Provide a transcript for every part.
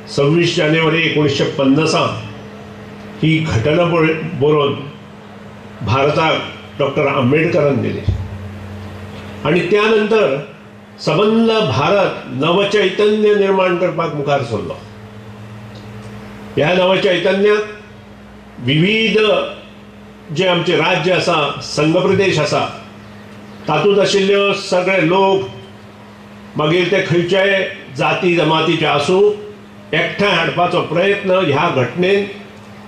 26 जानेवारी 1950 ही घटना बरोवन भारताक डॉक्टर आंबेडकरान दिली आणि त्यानंतर सबंद भारत नवचैतन्य निर्माण करपाक मुखार सरलो। ह्या नवचैतन्यात विविध जे आमचे राज्य आसा, संघ प्रदेश आसा, तातूंत आशिल्ल्यो सगळे लोक मागीर ते खंयच्याय जाती जमातीचे आसूं एकठांय हाडपाचो प्रयत्न ह्या घटनेन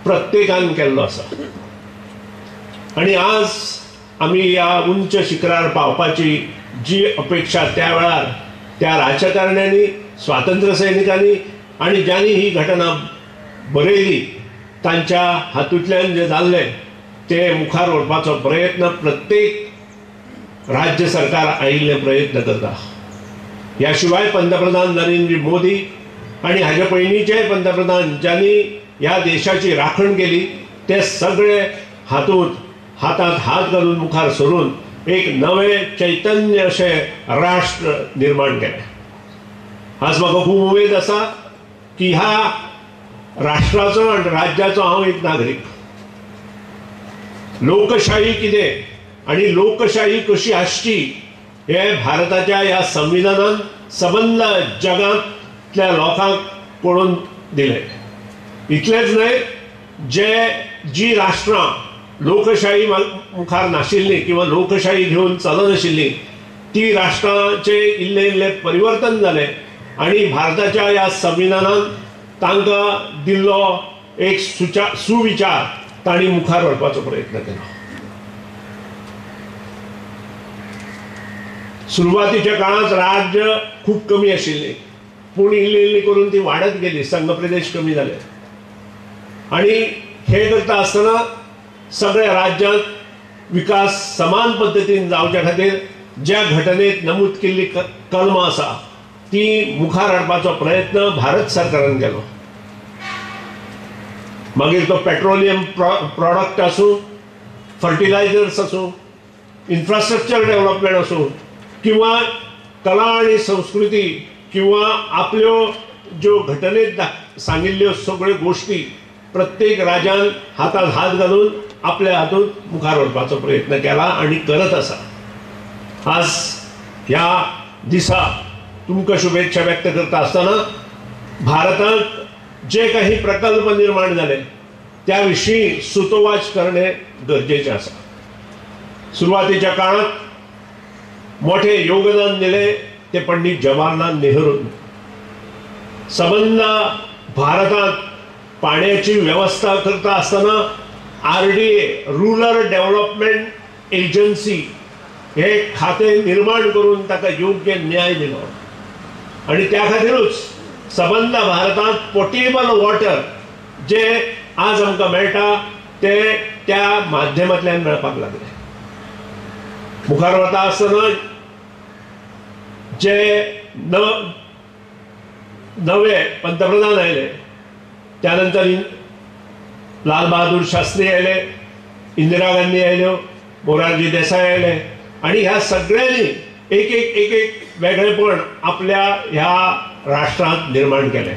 प्रत्येकान केल्लो आसा। आणि आज आमी ह्या उंच शिखरार पावपाची जी अपेक्षा त्या वेळार त्या राजकारण्यांनी, स्वातंत्र्य सैनिकांनी आणि ज्यांनी ही घटना बरयली तांच्या हातूंतल्यान जे जाल्ले ते मुखार व्हरपाचो प्रयत्न प्रत्येक राज्य सरकार आयिल्ले प्रयत्न करता। ह्या शिवाय पंतप्रधान नरेंद्र मोदी आणि हाजे पयलींचे पंतप्रधान ज्यांनी ह्या देशाची राखण केली ते सगळे हातांत हात घालून मुखार सरून एक नवे चैतन्य अशे राष्ट्र निर्माण केले। आज म्हाका खूब उमेद आसा की ह्या राष्ट्राचो आणि राज्याचो हांव एक नागरीक। लोकशाही कितें आणि लोकशाही कशी आसची हे भारताच्या ह्या संविधानान सबंद जगांतल्या लोकांक पळोवन दिले। इतलेंच न्हय, जी राष्ट्रां लोकशाही मुखार नाशिल्ली किंवा लोकशाही घेवन चलनाशिल्ली ती राष्ट्रांचे इल्ले इल्ले परिवर्तन जाले आणि भारताच्या ह्या संविधानान तांकां दिल्लो एक सुविचार तांणी मुखार व्हरपाचो प्रयत्न केलो। सुरवातीच्या काळात राज्य खूब कमी आशिल्ली, पूण इल्ली इल्ली करून ती वाडत गेली, संघ प्रदेश कमी जाले आणि हे करता आसतना सगळ्या राज्यांत विकास समान पद्दतीन जावच्या खातीर ज्या घटनेत नमूद केल्ली कलमां आसा ती मुखार हाडपाचो प्रयत्न भारत सरकारान केलो। मागीर तो पेट्रोलियम प्रॉडक्ट आसूं, फर्टिलायझर्स आसूं, इन्फ्रास्ट्रक्चर डेव्हलपमेंट आसूं किंवा कला आणि संस्कृती किंवा आपल्यो ज्यो घटनेत सांगिल्ल्यो सगळ्यो गोष्टी प्रत्येक राज्यान हातांत हात घालून आपल्या हातूंत मुखार व्हरपाचो प्रयत्न केला आणि करत आसा। आज ह्या दिसा तुमकां शुभेच्छा व्यक्त करता आसतना भारतांत जे काही प्रकल्प निर्माण झाले त्या विशीं सुतोवाच करणे गरजेचे आसा। सुरवातीच्या काळात मोठे योगदान दिले ते पंडित जवाहरलाल नेहरून। सबंद भारतांत पाण्याची व्यवस्था करता आसतना RDA रुरल डेव्हलपमेंट एजन्सी हे खातें निर्माण करून ताका योग्य न्याय दिलो आणि त्या खातीरूच सबंद भारतांत पोर्टेबल वॉटर जे आज आमकां मेळटा ते त्या माध्यमांतल्यान मेळपाक लागले। मुखार वता आसतना जे नवे पंतप्रधान आयले त्यानंतर लाल बहादूर शास्त्री आयले, इंदिरा गांधी आयल्यो, मोरारजी देसाई आयले आणि ह्या सगळ्यांनी एक एक वेगळेपण आपल्या ह्या राष्ट्रांत निर्माण केले।